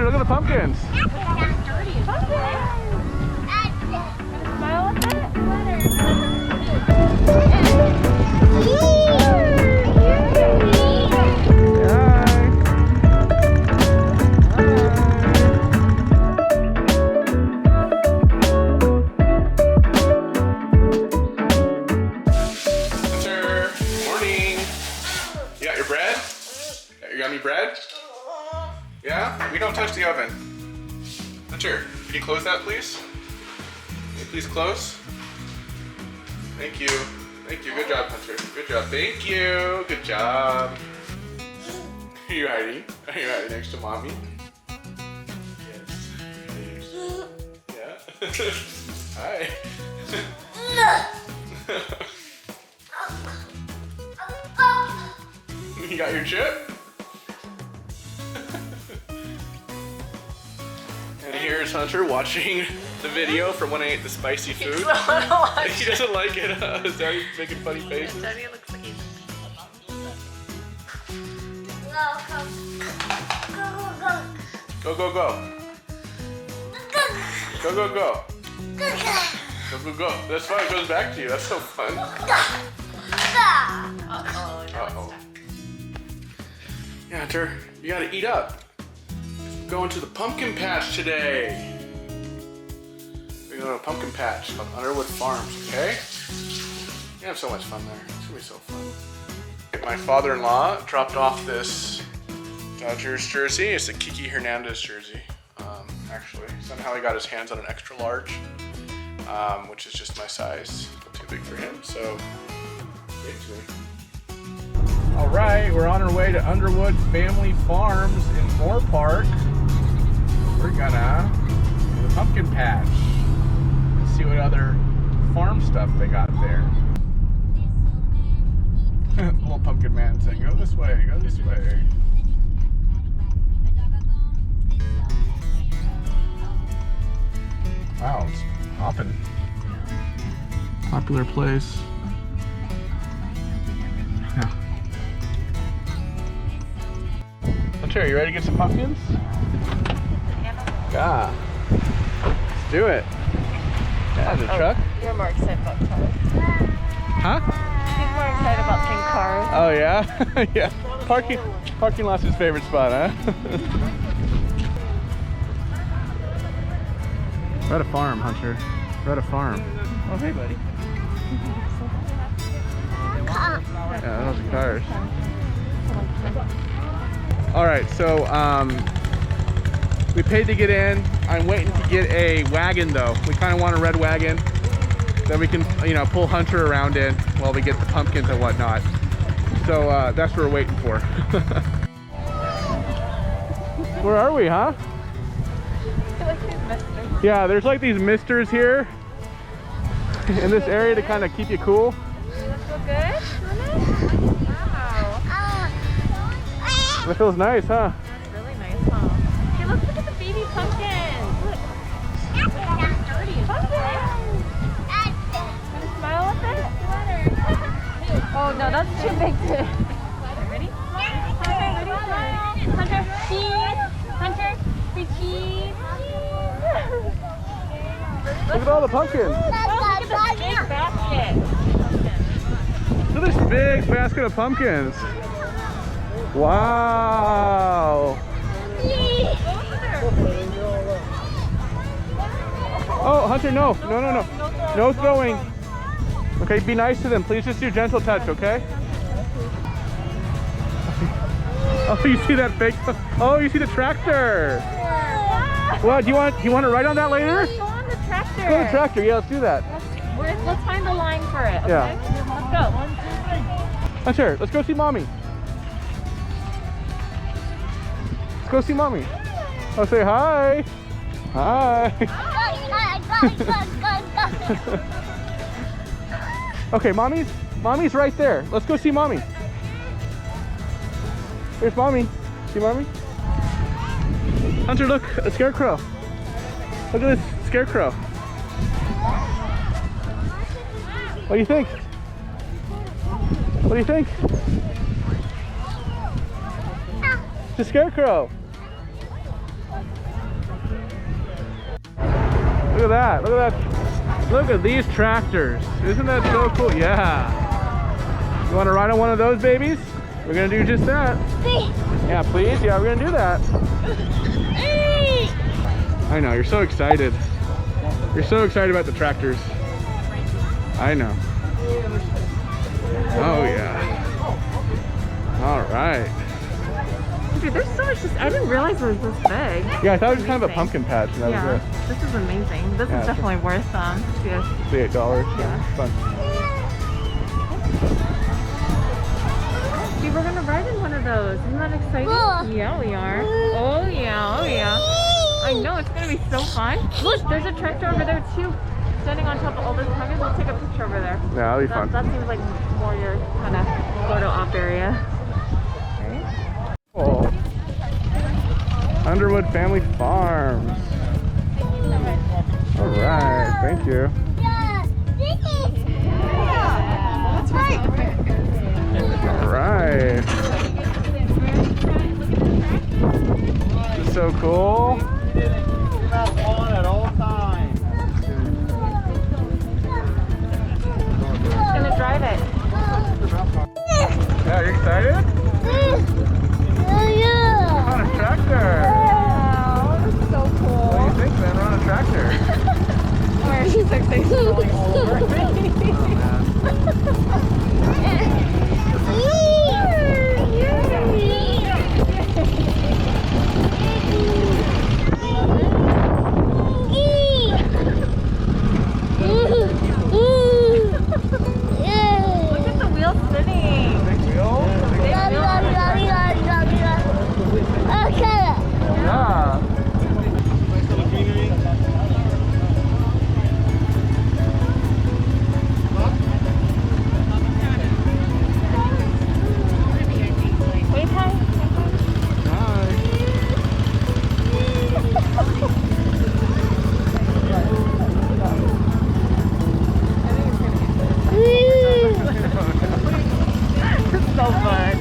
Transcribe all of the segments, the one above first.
Hunter, look at the pumpkins. Smile with it. Yummy bread? Yeah? We don't touch the oven. Hunter, can you close that, please? Can you please close? Thank you. Thank you. Good job, Hunter. Good job. Thank you. Good job. Are you hiding? Are you hiding next to mommy? Yes. Yeah? Hi. You got your chip? And here's Hunter watching the video from when I ate the spicy food. He doesn't like it. Is Daddy making funny faces? Daddy looks like he's... Go, go, go. Go, go, go. Go, go, go. That's fun. It goes back to you. That's so fun. Uh-oh. Uh-oh. Yeah, Hunter, you gotta eat up. We're going to the pumpkin patch today. We're going to a pumpkin patch called Underwood Farms, okay? You have so much fun there. It's gonna be so fun. My father-in-law dropped off this Dodgers jersey. It's a Kiki Hernandez jersey, actually. Somehow he got his hands on an extra large, which is just my size, too big for him, so give it to me. All right, we're on our way to Underwood Family Farms in Moorpark. We're gonna do the pumpkin patch and see what other farm stuff they got there. Little pumpkin man saying, go this way, go this way. Wow, it's hopping. Popular place. Yeah. Hunter, you ready to get some pumpkins? Yeah. Let's do it. Yeah, the truck. You're more excited about cars. Huh? He's more excited about seeing cars. Oh yeah? Yeah. Parking lot's his favorite spot, huh? We're at a farm, Hunter. We're at a farm. Oh, hey, buddy. Yeah, those are cars. All right, so we paid to get in. I'm waiting to get a wagon though. We kind of want a red wagon that we can, you know, pull Hunter around in while we get the pumpkins and whatnot. So that's what we're waiting for. Where are we, huh? Yeah, there's like these misters here in this area to kind of keep you cool. Does this feel good? Wow. That feels nice, huh? That's really nice, huh? Hey, look at the baby pumpkins. Look. Look how dirty. Pumpkins. Want to smile with it? Oh no, that's too big to... Ready? Hunter, cheese. Hunter, say cheese. Look at all the pumpkins. Oh, look at this big basket. Look at this big basket of pumpkins. Wow. Oh, Hunter, no. No throwing. Okay, be nice to them. Please just do gentle touch, okay? Oh, you see that big... Oh, you see the tractor. Well, do you want to ride on that later? Let's go on the tractor. Let's go on the tractor. Yeah, let's do that. Let's find the line for it, okay? Yeah. Let's go. Hunter, let's go see mommy. Let's go see mommy. Oh, say hi. Hi. Okay, mommy's right there. Let's go see mommy. Here's mommy. See mommy? Hunter, look, a scarecrow. Look at this scarecrow. What do you think? What do you think? It's a scarecrow. Look at that. Look at that. Look at these tractors. Isn't that so cool? Yeah. You want to ride on one of those babies? We're going to do just that. Yeah, please. Yeah, we're going to do that. I know. You're so excited. You're so excited about the tractors. I know. Oh, yeah. All right. Dude, there's so much. I didn't realize it was this big. Yeah, I thought it was kind of a pumpkin patch. And that was it. This is amazing. This is definitely worth $8. Yeah, fun. Dude, we're gonna ride in one of those. Isn't that exciting? Yeah, we are. Oh yeah, oh yeah. I know, it's gonna be so fun. Look, there's a tractor over there too, standing on top of all those pumpkins. Let's take a picture over there. Yeah, that'll be fun. That seems like more your kind of photo op area. Oh. Underwood Family Farms. All right, thank you. All right. This is so cool. At all times. Who's gonna drive it? Yeah, are you excited? On a tractor. Wow, that's so cool. What do you think, man? We're on a tractor. Where she's like rolling all over me. Look at the wheel spinning. Big wheel? Yeah. Playtime? It's so fun.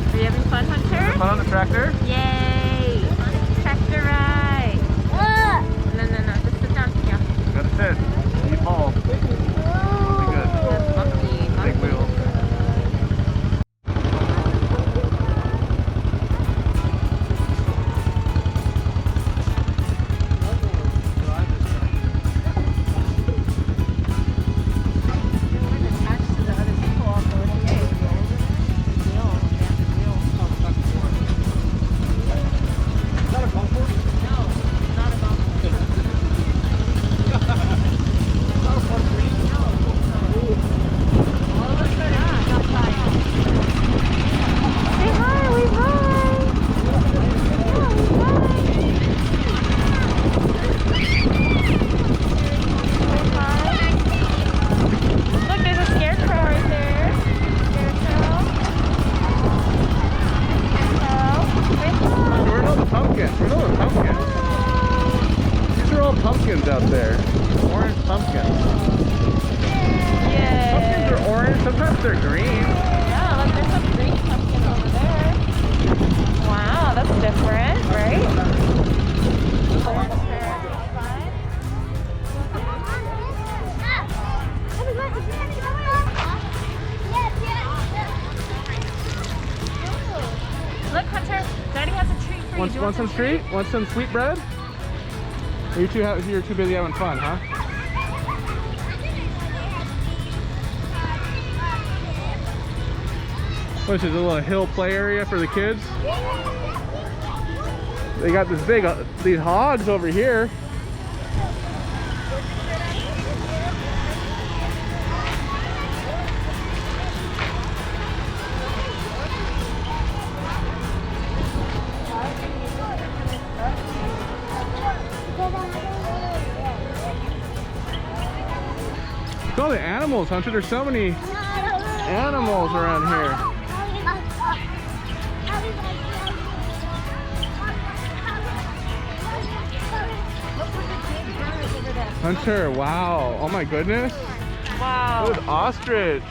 Are you having fun, Hunter? Fun on the tractor? Yay! Tractor ride. No, just sit down. Yeah. You gotta sit. You fall. Be good. That's bumpy. Big wheels. Pumpkins out there. Orange pumpkins. Yay! Pumpkins are orange, sometimes they're green. Yeah, like there's some green pumpkins over there. Wow, that's different, right? Look, Hunter, Daddy has a treat for you. Want some treat? Want some sweet bread? Or you're too busy having fun, huh? What is this, a little hill play area for the kids? They got this big, these hogs over here. Look at all the animals, Hunter. There's so many animals around here. Hunter, wow. Oh my goodness. Wow. Look at ostrich.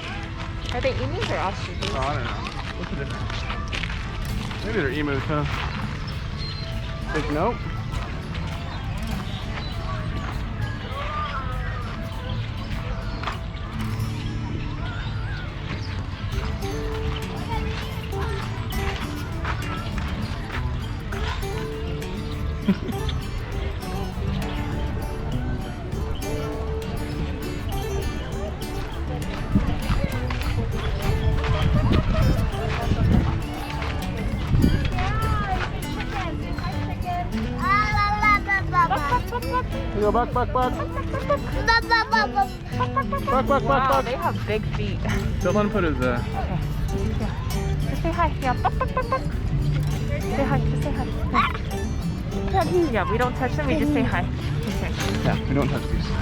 Are they emus or ostriches? Oh, I don't know. What's the difference? Maybe they're emus, huh? Take note. Go back. Back. Wow, they have big feet. Don't let him put his Just say hi. Yeah, buck. Say hi. Just say hi. Yeah, we don't touch them. We just say hi. Okay. Yeah, we don't touch these. You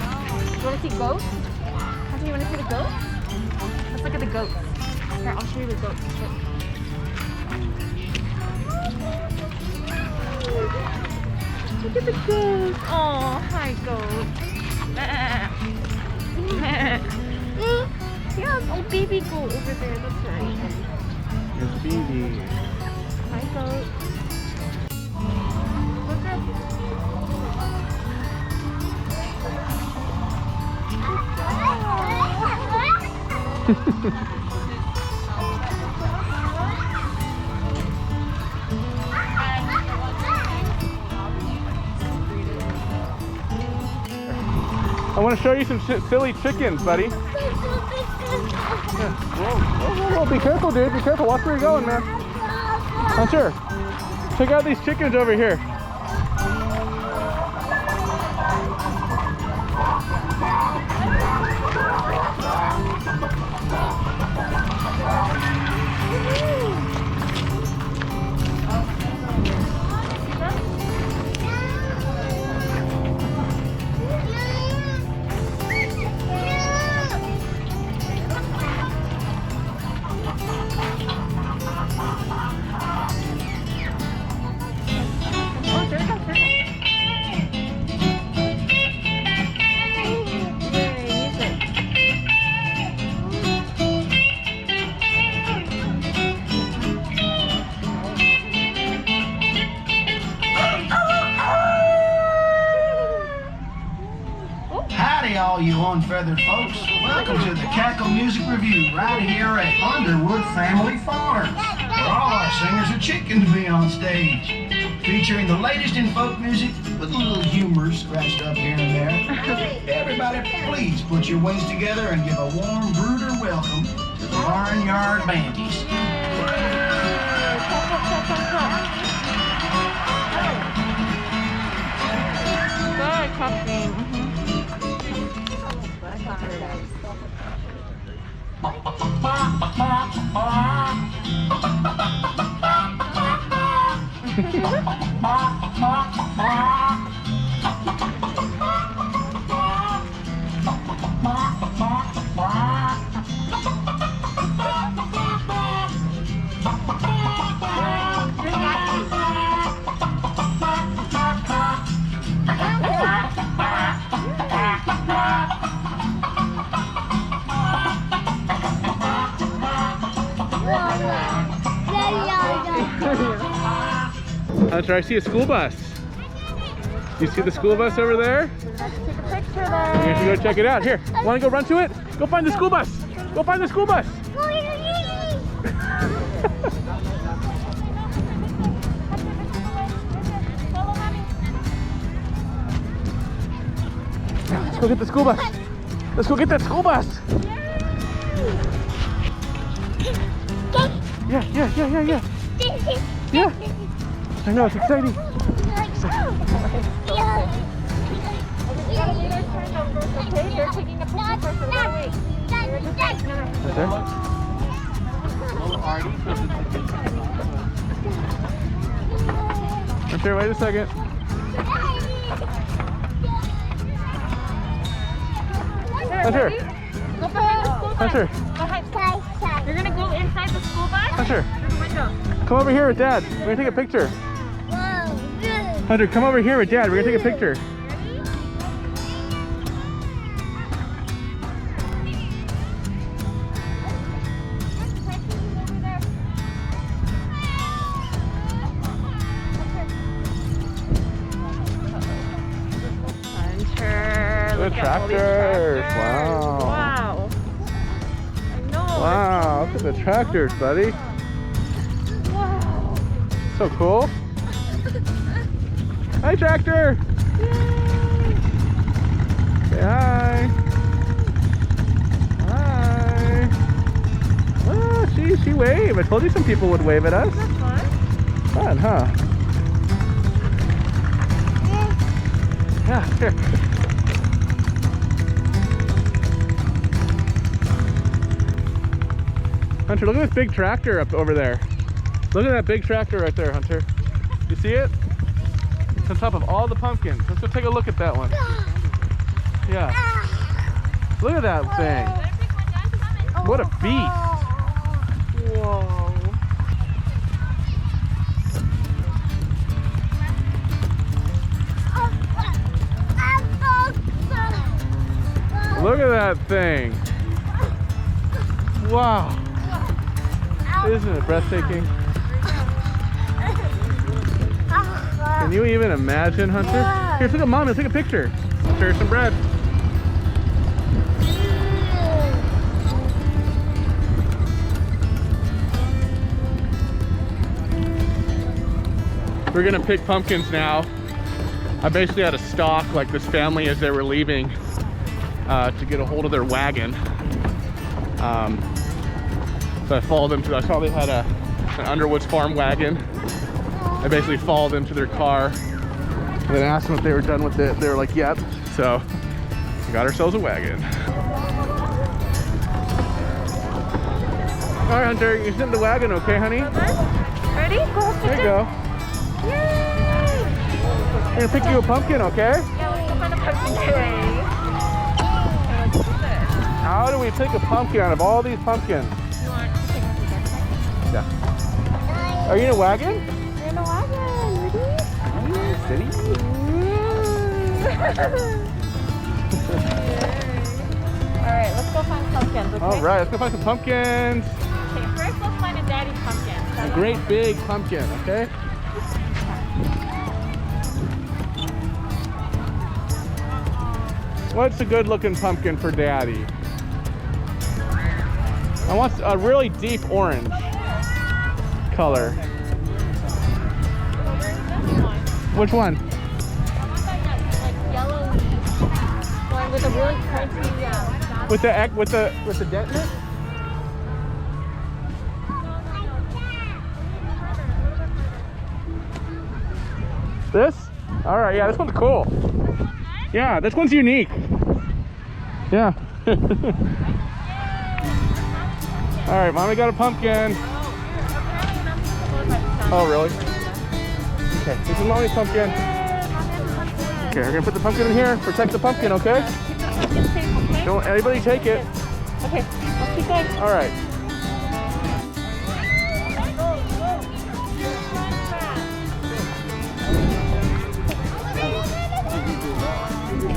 want to see goats? How do you want to see the goats? Let's look at the goats. Here, I'll show you the goats. Look at the goats. Oh, hi goats. Yeah, oh baby goat over there. That's right. Here's Phoebe. Hi goat. Look at I want to show you some silly chickens, buddy. Yeah. Whoa. Be careful, dude. Be careful. Watch where you're going, man. Hunter, check out these chickens over here. All you unfeathered folks, welcome to the Cackle Music Review right here at Underwood Family Farms, where all our singers are chicken to be on stage, featuring the latest in folk music with a little humor scratched up here and there. Everybody, please put your wings together and give a warm brooder welcome to the Barnyard Bandies. good cupping. Hunter, I see a school bus. You see the school bus over there? Let's take a picture We're there. going to go check it out. Here, want to go run to it? Go find the school bus. Go find the school bus. Let's go get the school bus. Let's go get that school bus. Yeah. Yeah. I know, it's exciting. Okay, they're taking a picture first. So wait. Right there. Hunter, wait a second. Hunter. Go behind the school bus. Hunter. You're gonna go inside the school bus? Hunter, Through the window. come over here with Dad. We're gonna take a picture. Hunter, come over here with Dad. We're gonna take a picture. look at all these tractors. tractors. Wow. Wow. I know. Wow, look at the tractors, buddy. Wow. So cool. Hi, tractor. Yay. Say hi. Hi. Oh, she waved. I told you some people would wave at us. Isn't that fun? Fun, huh? Yeah, here. Hunter, look at this big tractor up over there. Look at that big tractor right there, Hunter. You see it? It's on top of all the pumpkins. Let's go take a look at that one. Yeah. Look at that thing. What a beast. Whoa. Look at that thing. Wow. Isn't it breathtaking? Can you even imagine, Hunter? Here, look at Mom. Let's take a picture. Share some bread. We're gonna pick pumpkins now. I basically had to stalk like this family as they were leaving to get a hold of their wagon. So I followed them to, I saw they had an Underwood farm wagon. I basically followed them to their car and then asked them if they were done with it. They were like, yep. So we got ourselves a wagon. All right, Hunter, you sit in the wagon, okay, honey? Ready? Go. There you go. Yay! I'm gonna pick you a pumpkin, okay? Yeah, let's go find a pumpkin today. How do we pick a pumpkin out of all these pumpkins? You want to take a Yeah. Are you in a wagon? We're in a wagon. Ready? City? Alright, let's go find pumpkins, okay? All right, let's go find some pumpkins. Okay, first let's find a daddy pumpkin. A great big pumpkin, okay? What's a good looking pumpkin for Daddy? I want a really deep orange color. Which one? I want that like yellow one with a really crunchy With the dent in it? This? All right, yeah, this one's cool. Yeah, this one's unique. Yeah. All right, Mommy got a pumpkin. Oh, really? Okay, this is Mommy's pumpkin. Okay, we're gonna put the pumpkin in here. Protect the pumpkin, okay? Don't let anybody take it. Okay, let's keep going. All right.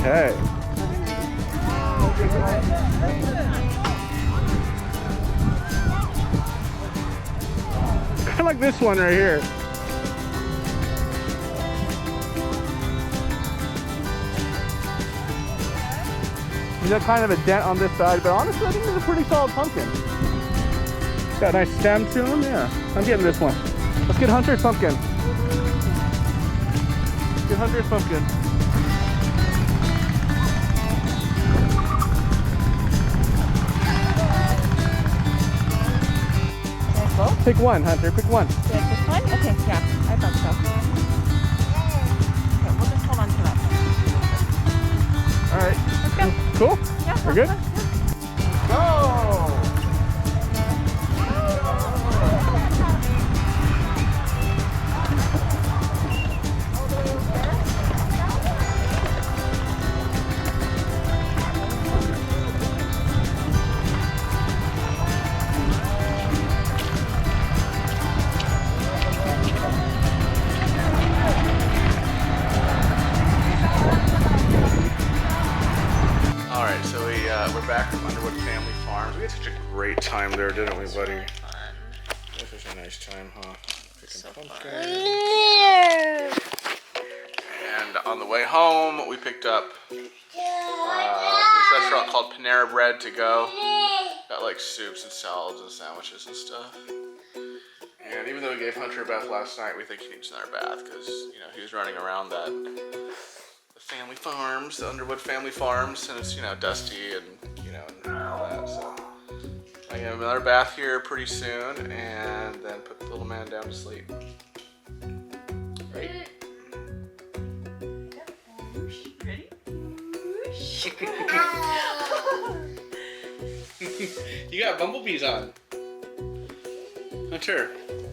Okay. Kind of like this one right here. There's got kind of a dent on this side, but honestly, I think it's a pretty solid pumpkin. It's got a nice stem to him, yeah. I'm getting this one. Let's get Hunter's pumpkin. Get Hunter's pumpkin. Pick one, Hunter. Pick one. This one? Okay, yeah, I thought so. Okay, we'll just hold on to that. All right. Let's go. Cool? Yeah, We're good? Go. We're back from Underwood Family Farms. We had such a great time there, didn't we, buddy? This was a nice time, huh? Picking pumpkins. And on the way home, we picked up restaurant called Panera Bread to go. Got like soups and salads and sandwiches and stuff. And even though we gave Hunter a bath last night, we think he needs another bath because, you know, he was running around the family farms, the Underwood Family Farms, and it's, you know, dusty and, you know, and all that. So I give him another bath here pretty soon and then put the little man down to sleep. Right? Ready? You got bumblebees on. Hunter,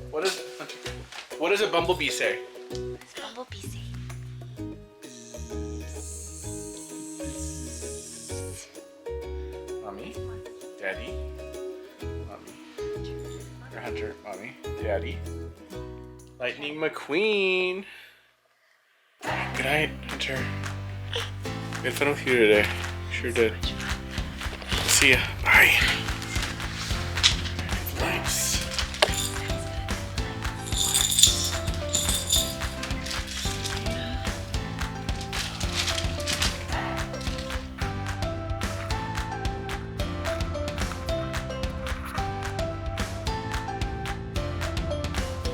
what does a bumblebee say? What's bumblebee say? Mommy, Daddy, Mommy. Or Hunter, Mommy, Daddy. Lightning McQueen. Good night, Hunter. We had fun with you today. Sure did. See ya. Bye. Thanks.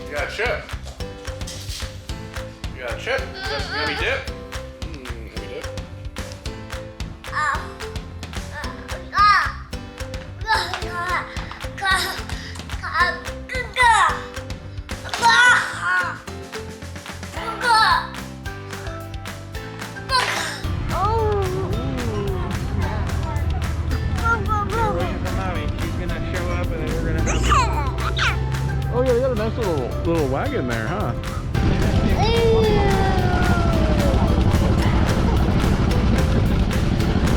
You got a chip. You got a chip. You got some yummy dip. Yummy dip. Oh yeah, they got a nice little wagon there, huh?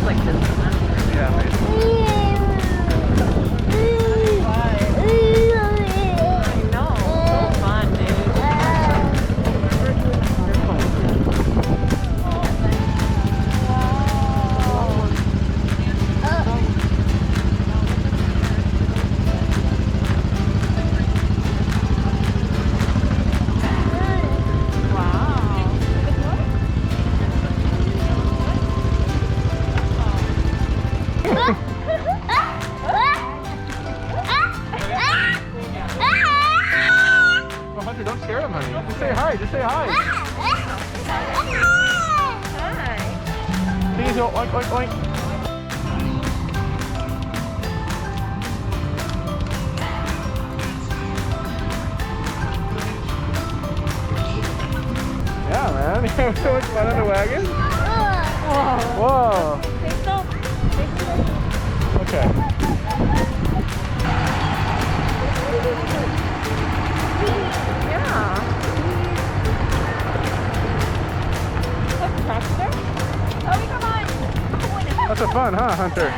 Like this one. Yeah. I know. So fun, Oh, Hunter, don't scare them, honey. Just say hi. Just say hi. Hi. Please don't oink, oink, oink. Yeah, man. You have so much fun on the wagon. Whoa. Take some. Okay. Yeah. What's the tractor? Oh, come on. That's a fun, huh, Hunter?